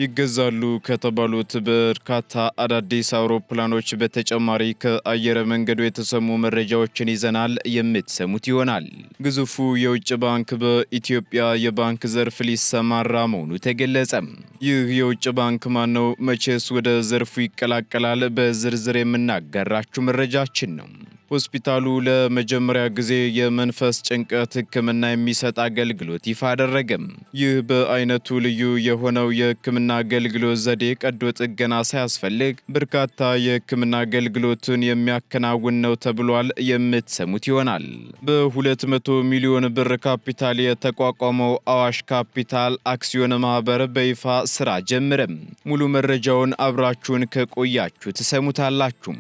ይገዛሉ ከተባሉት በርካታ አዳዲስ አውሮፕላኖች በተጨማሪ ከአየር መንገዱ የተሰሙ መረጃዎችን ይዘናል የምትሰሙት ይሆናል። ግዙፉ የውጭ ባንክ በኢትዮጵያ የባንክ ዘርፍ ሊሰማራ መሆኑ ተገለጸ። ይህ የውጭ ባንክ ማነው? መቼስ ወደ ዘርፉ ይቀላቀላል? በዝርዝር የምናጋራችሁ መረጃችን ነው። ሆስፒታሉ ለመጀመሪያ ጊዜ የመንፈስ ጭንቀት ሕክምና የሚሰጥ አገልግሎት ይፋ አደረገም። ይህ በአይነቱ ልዩ የሆነው የሕክምና አገልግሎት ዘዴ ቀዶ ጥገና ሳያስፈልግ በርካታ የሕክምና አገልግሎትን የሚያከናውን ነው ተብሏል። የምትሰሙት ይሆናል። በ200 ሚሊዮን ብር ካፒታል የተቋቋመው አዋሽ ካፒታል አክሲዮን ማህበር በይፋ ስራ ጀመረም። ሙሉ መረጃውን አብራችሁን ከቆያችሁ ትሰሙታላችሁ።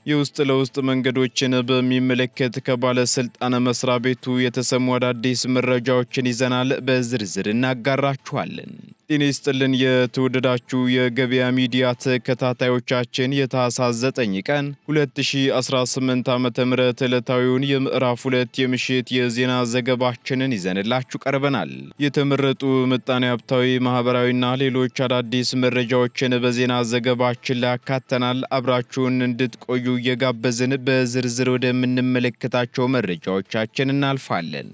የውስጥ ለውስጥ መንገዶችን በሚመለከት ከባለስልጣን መስሪያ ቤቱ የተሰሙ አዳዲስ መረጃዎችን ይዘናል። በዝርዝር እናጋራችኋለን። ጤና ይስጥልን የተወደዳችሁ የገበያ ሚዲያ ተከታታዮቻችን የታህሳስ 9 ቀን 2018 ዓ.ም ዕለታዊውን የምዕራፍ 2 የምሽት የዜና ዘገባችንን ይዘንላችሁ ቀርበናል። የተመረጡ ምጣኔ ሀብታዊ፣ ማህበራዊና ሌሎች አዳዲስ መረጃዎችን በዜና ዘገባችን ላይ አካተናል። አብራችሁን እንድትቆዩ እየጋበዝን በዝርዝር ወደምንመለከታቸው መረጃዎቻችን እናልፋለን።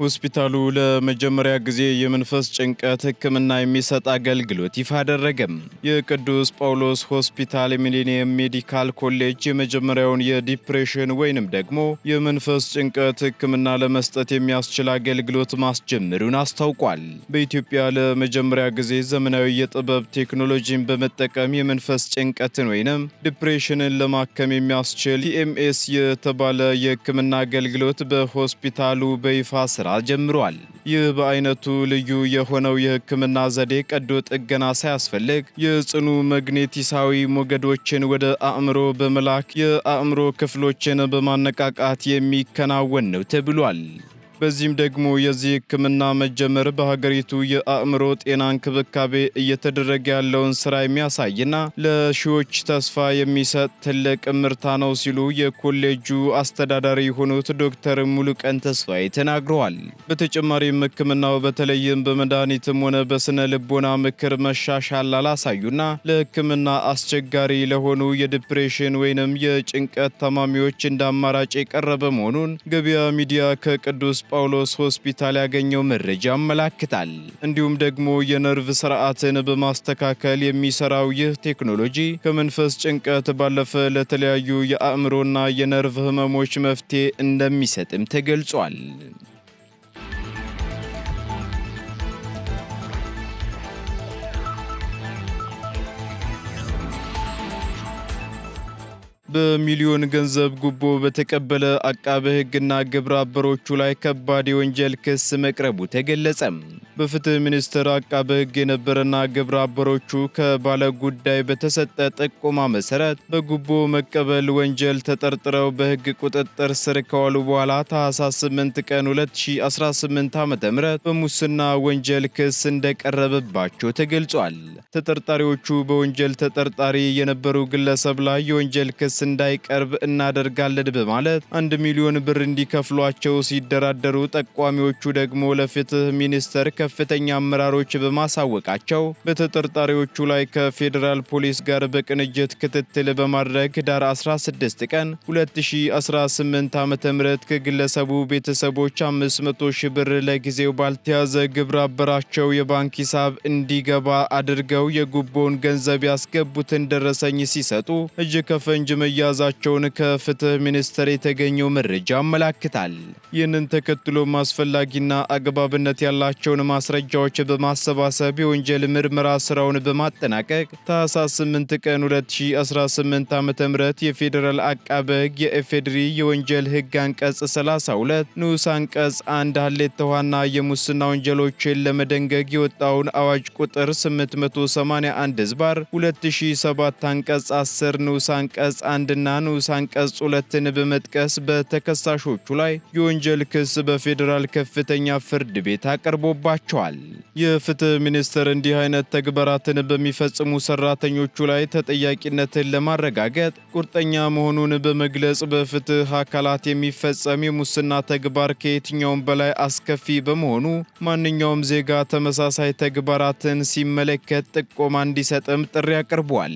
ሆስፒታሉ ለመጀመሪያ ጊዜ የመንፈስ ጭንቀት ሕክምና የሚሰጥ አገልግሎት ይፋ አደረገም። የቅዱስ ጳውሎስ ሆስፒታል ሚሊኒየም ሜዲካል ኮሌጅ የመጀመሪያውን የዲፕሬሽን ወይንም ደግሞ የመንፈስ ጭንቀት ሕክምና ለመስጠት የሚያስችል አገልግሎት ማስጀመሩን አስታውቋል። በኢትዮጵያ ለመጀመሪያ ጊዜ ዘመናዊ የጥበብ ቴክኖሎጂን በመጠቀም የመንፈስ ጭንቀትን ወይንም ዲፕሬሽንን ለማከም የሚያስችል ኢኤምኤስ የተባለ የሕክምና አገልግሎት በሆስፒታሉ በይፋ ስራ ጀምሯል። ይህ በአይነቱ ልዩ የሆነው የሕክምና ዘዴ ቀዶ ጥገና ሳያስፈልግ የጽኑ መግኔቲሳዊ ሞገዶችን ወደ አእምሮ በመላክ የአእምሮ ክፍሎችን በማነቃቃት የሚከናወን ነው ተብሏል። በዚህም ደግሞ የዚህ ሕክምና መጀመር በሀገሪቱ የአእምሮ ጤና እንክብካቤ እየተደረገ ያለውን ስራ የሚያሳይና ለሺዎች ተስፋ የሚሰጥ ትልቅ ምርታ ነው ሲሉ የኮሌጁ አስተዳዳሪ የሆኑት ዶክተር ሙሉቀን ተስፋዬ ተናግረዋል። በተጨማሪም ሕክምናው በተለይም በመድኃኒትም ሆነ በስነ ልቦና ምክር መሻሻል ላላሳዩና ለሕክምና አስቸጋሪ ለሆኑ የዲፕሬሽን ወይንም የጭንቀት ታማሚዎች እንደ አማራጭ የቀረበ መሆኑን ገበያ ሚዲያ ከቅዱስ ጳውሎስ ሆስፒታል ያገኘው መረጃ ያመላክታል። እንዲሁም ደግሞ የነርቭ ስርዓትን በማስተካከል የሚሰራው ይህ ቴክኖሎጂ ከመንፈስ ጭንቀት ባለፈ ለተለያዩ የአእምሮና የነርቭ ህመሞች መፍትሄ እንደሚሰጥም ተገልጿል። በሚሊዮን ገንዘብ ጉቦ በተቀበለ አቃቤ ሕግና ግብረ አበሮቹ ላይ ከባድ የወንጀል ክስ መቅረቡ ተገለጸ። በፍትህ ሚኒስቴር አቃቤ ሕግ የነበረና ግብረ አበሮቹ ከባለ ጉዳይ በተሰጠ ጥቆማ መሰረት በጉቦ መቀበል ወንጀል ተጠርጥረው በሕግ ቁጥጥር ስር ከዋሉ በኋላ ታህሳስ 8 ቀን 2018 ዓ.ም በሙስና ወንጀል ክስ እንደቀረበባቸው ተገልጿል። ተጠርጣሪዎቹ በወንጀል ተጠርጣሪ የነበሩ ግለሰብ ላይ የወንጀል ክስ እንዳይቀርብ እናደርጋለን በማለት 1 ሚሊዮን ብር እንዲከፍሏቸው ሲደራደሩ፣ ጠቋሚዎቹ ደግሞ ለፍትህ ሚኒስቴር ከፍተኛ አመራሮች በማሳወቃቸው በተጠርጣሪዎቹ ላይ ከፌዴራል ፖሊስ ጋር በቅንጅት ክትትል በማድረግ ዳር 16 ቀን 2018 ዓ.ም ከግለሰቡ ቤተሰቦች 500 ሺህ ብር ለጊዜው ባልተያዘ ግብረ አበራቸው የባንክ ሂሳብ እንዲገባ አድርገው የጉቦውን ገንዘብ ያስገቡትን ደረሰኝ ሲሰጡ እጅ ከፈንጅ መያዛቸውን ከፍትህ ሚኒስቴር የተገኘው መረጃ ያመላክታል። ይህንን ተከትሎም አስፈላጊና አግባብነት ያላቸውን ማስረጃዎች በማሰባሰብ የወንጀል ምርመራ ስራውን በማጠናቀቅ ታህሳስ 8 ቀን 2018 ዓ.ም የፌዴራል አቃቤ ሕግ የኢፌዴሪ የወንጀል ሕግ አንቀጽ 32 ንዑስ አንቀጽ 1 ሀሌታ ውሃና የሙስና ወንጀሎችን ለመደንገግ የወጣውን አዋጅ ቁጥር 881/2007 አንቀጽ 10 ንዑስ አንቀጽ 1 እና ንዑስ አንቀጽ 2ን በመጥቀስ በተከሳሾቹ ላይ የወንጀል ክስ በፌዴራል ከፍተኛ ፍርድ ቤት አቅርቦባቸዋል። የፍትህ ሚኒስቴር እንዲህ አይነት ተግባራትን በሚፈጽሙ ሰራተኞቹ ላይ ተጠያቂነትን ለማረጋገጥ ቁርጠኛ መሆኑን በመግለጽ በፍትህ አካላት የሚፈጸም የሙስና ተግባር ከየትኛውም በላይ አስከፊ በመሆኑ ማንኛውም ዜጋ ተመሳሳይ ተግባራትን ሲመለከት ጥቆማ እንዲሰጥም ጥሪ አቅርቧል።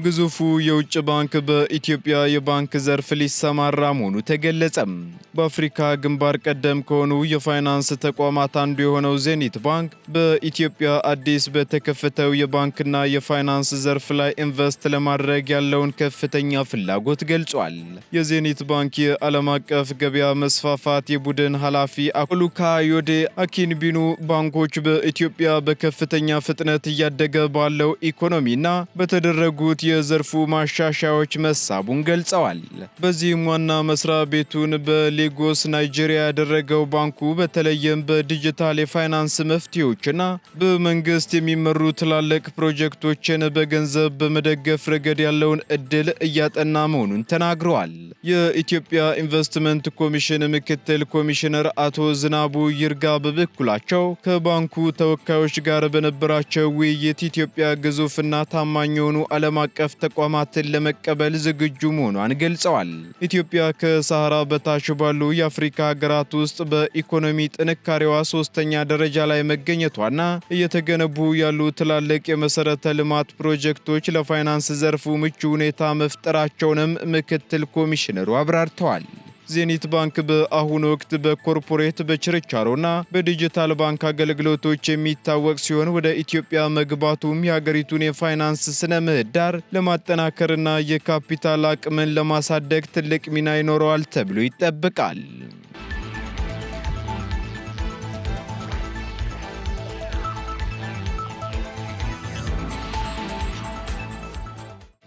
ግዙፉ የውጭ ባንክ በኢትዮጵያ የባንክ ዘርፍ ሊሰማራ መሆኑ ተገለጸም። በአፍሪካ ግንባር ቀደም ከሆኑ የፋይናንስ ተቋማት አንዱ የሆነው ዜኒት ባንክ በኢትዮጵያ አዲስ በተከፈተው የባንክና የፋይናንስ ዘርፍ ላይ ኢንቨስት ለማድረግ ያለውን ከፍተኛ ፍላጎት ገልጿል። የዜኒት ባንክ የዓለም አቀፍ ገበያ መስፋፋት የቡድን ኃላፊ አኮሉካ ዮዴ አኪንቢኑ ባንኮች በኢትዮጵያ በከፍተኛ ፍጥነት እያደገ ባለው ኢኮኖሚና በተደረጉት የዘርፉ ማሻሻያዎች መሳቡን ገልጸዋል። በዚህም ዋና መስሪያ ቤቱን በሌጎስ ናይጄሪያ ያደረገው ባንኩ በተለይም በዲጂታል የፋይናንስ መፍትሄዎችና በመንግስት የሚመሩ ትላልቅ ፕሮጀክቶችን በገንዘብ በመደገፍ ረገድ ያለውን እድል እያጠና መሆኑን ተናግረዋል። የኢትዮጵያ ኢንቨስትመንት ኮሚሽን ምክትል ኮሚሽነር አቶ ዝናቡ ይርጋ በበኩላቸው ከባንኩ ተወካዮች ጋር በነበራቸው ውይይት ኢትዮጵያ ግዙፍና ታማኝ የሆኑ ዓለም አቀፍ ተቋማትን ለመቀበል ዝግጁ መሆኗን ገልጸዋል። ኢትዮጵያ ከሰሃራ በታች ባሉ የአፍሪካ ሀገራት ውስጥ በኢኮኖሚ ጥንካሬዋ ሶስተኛ ደረጃ ላይ መገኘቷና እየተገነቡ ያሉ ትላልቅ የመሰረተ ልማት ፕሮጀክቶች ለፋይናንስ ዘርፉ ምቹ ሁኔታ መፍጠራቸውንም ምክትል ኮሚሽነሩ አብራርተዋል። ዜኒት ባንክ በአሁኑ ወቅት በኮርፖሬት በችርቻሮና በዲጂታል ባንክ አገልግሎቶች የሚታወቅ ሲሆን ወደ ኢትዮጵያ መግባቱም የሀገሪቱን የፋይናንስ ስነ ምህዳር ለማጠናከርና የካፒታል አቅምን ለማሳደግ ትልቅ ሚና ይኖረዋል ተብሎ ይጠበቃል።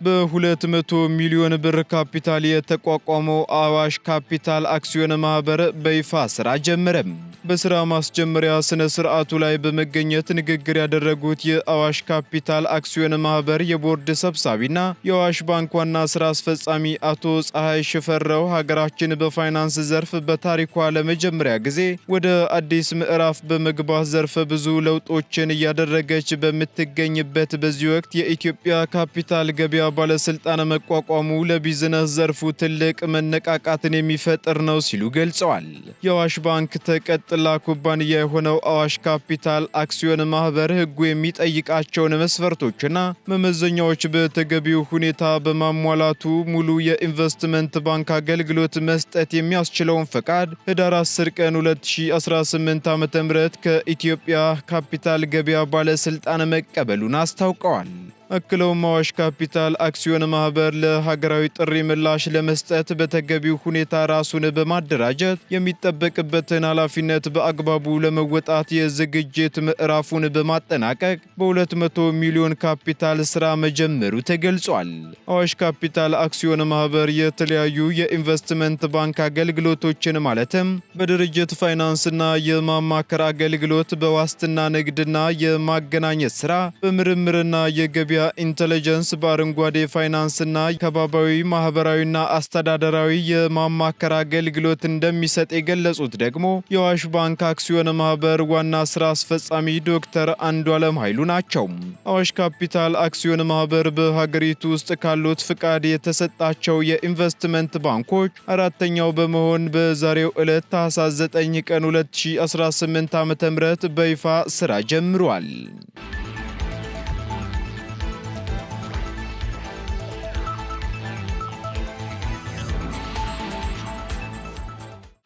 በ200 ሚሊዮን ብር ካፒታል የተቋቋመው አዋሽ ካፒታል አክሲዮን ማህበር በይፋ ስራ ጀመረም። በስራ ማስጀመሪያ ስነ ስርዓቱ ላይ በመገኘት ንግግር ያደረጉት የአዋሽ ካፒታል አክሲዮን ማህበር የቦርድ ሰብሳቢና የአዋሽ ባንክ ዋና ስራ አስፈጻሚ አቶ ፀሐይ ሽፈራው ሀገራችን በፋይናንስ ዘርፍ በታሪኳ ለመጀመሪያ ጊዜ ወደ አዲስ ምዕራፍ በመግባት ዘርፈ ብዙ ለውጦችን እያደረገች በምትገኝበት በዚህ ወቅት የኢትዮጵያ ካፒታል ገበያ ባለስልጣን መቋቋሙ ለቢዝነስ ዘርፉ ትልቅ መነቃቃትን የሚፈጥር ነው ሲሉ ገልጸዋል። የአዋሽ ባንክ ተቀጥላ ኩባንያ የሆነው አዋሽ ካፒታል አክሲዮን ማህበር ሕጉ የሚጠይቃቸውን መስፈርቶችና መመዘኛዎች በተገቢው ሁኔታ በማሟላቱ ሙሉ የኢንቨስትመንት ባንክ አገልግሎት መስጠት የሚያስችለውን ፈቃድ ህዳር 10 ቀን 2018 ዓ.ም ከኢትዮጵያ ካፒታል ገበያ ባለስልጣን መቀበሉን አስታውቀዋል። አክለውም አዋሽ ካፒታል አክሲዮን ማህበር ለሀገራዊ ጥሪ ምላሽ ለመስጠት በተገቢው ሁኔታ ራሱን በማደራጀት የሚጠበቅበትን ኃላፊነት በአግባቡ ለመወጣት የዝግጅት ምዕራፉን በማጠናቀቅ በ200 ሚሊዮን ካፒታል ስራ መጀመሩ ተገልጿል። አዋሽ ካፒታል አክሲዮን ማህበር የተለያዩ የኢንቨስትመንት ባንክ አገልግሎቶችን ማለትም በድርጅት ፋይናንስና የማማከር አገልግሎት፣ በዋስትና ንግድና የማገናኘት ስራ፣ በምርምርና የገበያ ኢንተለጀንስ፣ በአረንጓዴ ፋይናንስና ከባቢያዊ ማህበራዊና አስተዳደራዊ የማማከር አገልግሎት እንደሚሰጥ የገለጹት ደግሞ የአዋሽ ባንክ አክሲዮን ማህበር ዋና ስራ አስፈጻሚ ዶክተር አንዱዓለም ኃይሉ ናቸው። አዋሽ ካፒታል አክሲዮን ማህበር በሀገሪቱ ውስጥ ካሉት ፍቃድ የተሰጣቸው የኢንቨስትመንት ባንኮች አራተኛው በመሆን በዛሬው ዕለት ታህሳስ 9 ቀን 2018 ዓ.ም በይፋ ስራ ጀምሯል።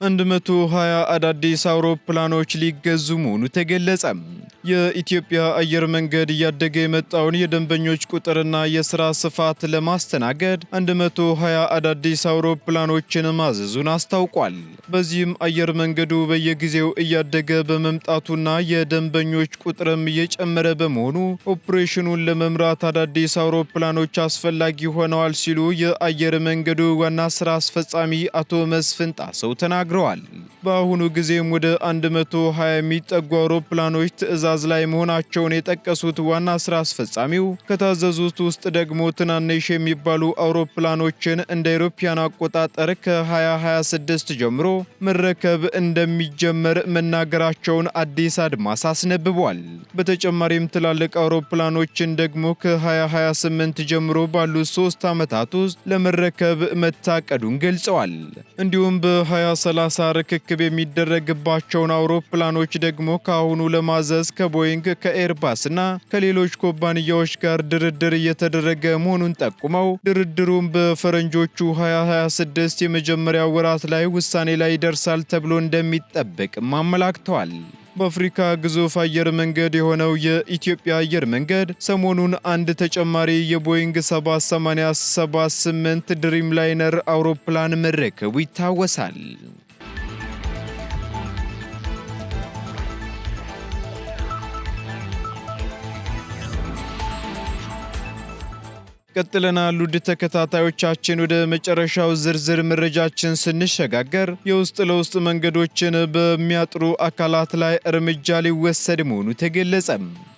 120 አዳዲስ አውሮፕላኖች ሊገዙ መሆኑ ተገለጸ። የኢትዮጵያ አየር መንገድ እያደገ የመጣውን የደንበኞች ቁጥርና የሥራ ስፋት ለማስተናገድ 120 አዳዲስ አውሮፕላኖችን ማዘዙን አስታውቋል። በዚህም አየር መንገዱ በየጊዜው እያደገ በመምጣቱና የደንበኞች ቁጥርም እየጨመረ በመሆኑ ኦፕሬሽኑን ለመምራት አዳዲስ አውሮፕላኖች አስፈላጊ ሆነዋል ሲሉ የአየር መንገዱ ዋና ሥራ አስፈጻሚ አቶ መስፍን ጣሰው ተናግረዋል። በአሁኑ ጊዜም ወደ 120 የሚጠጉ አውሮፕላኖች ትዕዛዝ ላይ መሆናቸውን የጠቀሱት ዋና ሥራ አስፈጻሚው ከታዘዙት ውስጥ ደግሞ ትናንሽ የሚባሉ አውሮፕላኖችን እንደ አውሮፓውያን አቆጣጠር ከ2026 ጀምሮ መረከብ እንደሚጀመር መናገራቸውን አዲስ አድማስ አስነብቧል። በተጨማሪም ትላልቅ አውሮፕላኖችን ደግሞ ከ2028 ጀምሮ ባሉት 3 ዓመታት ውስጥ ለመረከብ መታቀዱን ገልጸዋል። እንዲሁም በ2030 ርክክብ የሚደረግባቸውን አውሮፕላኖች ደግሞ ከአሁኑ ለማዘዝ ከቦይንግ ከኤርባስ እና ከሌሎች ኩባንያዎች ጋር ድርድር እየተደረገ መሆኑን ጠቁመው ድርድሩም በፈረንጆቹ 2026 የመጀመሪያ ወራት ላይ ውሳኔ ላይ ይደርሳል ተብሎ እንደሚጠበቅም አመላክተዋል። በአፍሪካ ግዙፍ አየር መንገድ የሆነው የኢትዮጵያ አየር መንገድ ሰሞኑን አንድ ተጨማሪ የቦይንግ 787-8 ድሪም ላይነር አውሮፕላን መረከቡ ይታወሳል። ቀጥለናል። ውድ ተከታታዮቻችን ወደ መጨረሻው ዝርዝር መረጃችን ስንሸጋገር የውስጥ ለውስጥ መንገዶችን በሚያጥሩ አካላት ላይ እርምጃ ሊወሰድ መሆኑ ተገለጸ።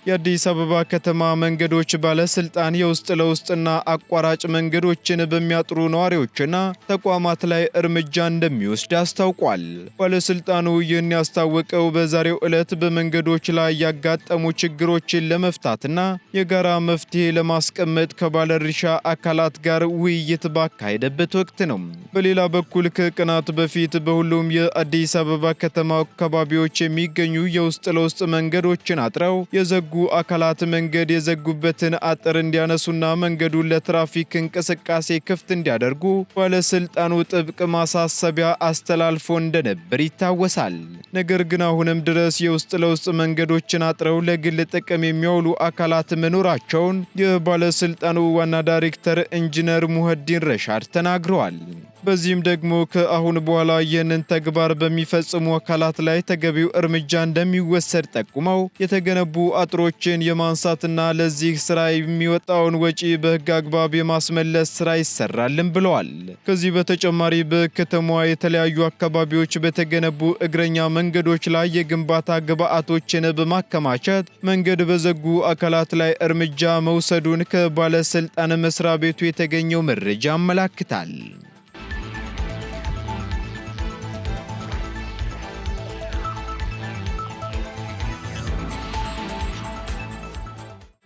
የአዲስ አበባ ከተማ መንገዶች ባለስልጣን የውስጥ ለውስጥና አቋራጭ መንገዶችን በሚያጥሩ ነዋሪዎችና ተቋማት ላይ እርምጃ እንደሚወስድ አስታውቋል። ባለስልጣኑ ይህን ያስታወቀው በዛሬው ዕለት በመንገዶች ላይ ያጋጠሙ ችግሮችን ለመፍታትና የጋራ መፍትሄ ለማስቀመጥ ከባለድርሻ አካላት ጋር ውይይት ባካሄደበት ወቅት ነው። በሌላ በኩል ከቀናት በፊት በሁሉም የአዲስ አበባ ከተማ አካባቢዎች የሚገኙ የውስጥ ለውስጥ መንገዶችን አጥረው የዘጉ አካላት መንገድ የዘጉበትን አጥር እንዲያነሱና መንገዱን ለትራፊክ እንቅስቃሴ ክፍት እንዲያደርጉ ባለስልጣኑ ጥብቅ ማሳሰቢያ አስተላልፎ እንደነበር ይታወሳል። ነገር ግን አሁንም ድረስ የውስጥ ለውስጥ መንገዶችን አጥረው ለግል ጥቅም የሚያውሉ አካላት መኖራቸውን የባለስልጣኑ ዋና ዳይሬክተር ኢንጂነር ሙህዲን ረሻድ ተናግረዋል። በዚህም ደግሞ ከአሁን በኋላ ይህንን ተግባር በሚፈጽሙ አካላት ላይ ተገቢው እርምጃ እንደሚወሰድ ጠቁመው የተገነቡ አጥሮችን የማንሳትና ለዚህ ስራ የሚወጣውን ወጪ በሕግ አግባብ የማስመለስ ስራ ይሰራልን ብለዋል። ከዚህ በተጨማሪ በከተማዋ የተለያዩ አካባቢዎች በተገነቡ እግረኛ መንገዶች ላይ የግንባታ ግብዓቶችን በማከማቸት መንገድ በዘጉ አካላት ላይ እርምጃ መውሰዱን ከባለስልጣን መስሪያ ቤቱ የተገኘው መረጃ ያመላክታል።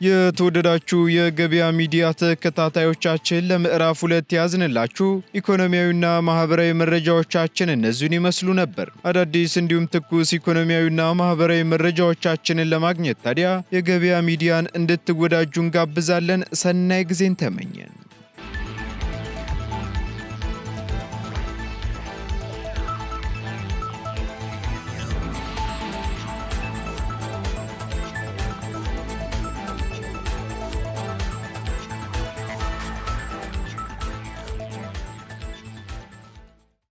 የተወደዳችሁ የገበያ ሚዲያ ተከታታዮቻችን ለምዕራፍ 2 ያዝንላችሁ ኢኮኖሚያዊና ማህበራዊ መረጃዎቻችን እነዚህን ይመስሉ ነበር። አዳዲስ እንዲሁም ትኩስ ኢኮኖሚያዊና ማህበራዊ መረጃዎቻችንን ለማግኘት ታዲያ የገበያ ሚዲያን እንድትወዳጁ እንጋብዛለን። ሰናይ ጊዜን ተመኘን።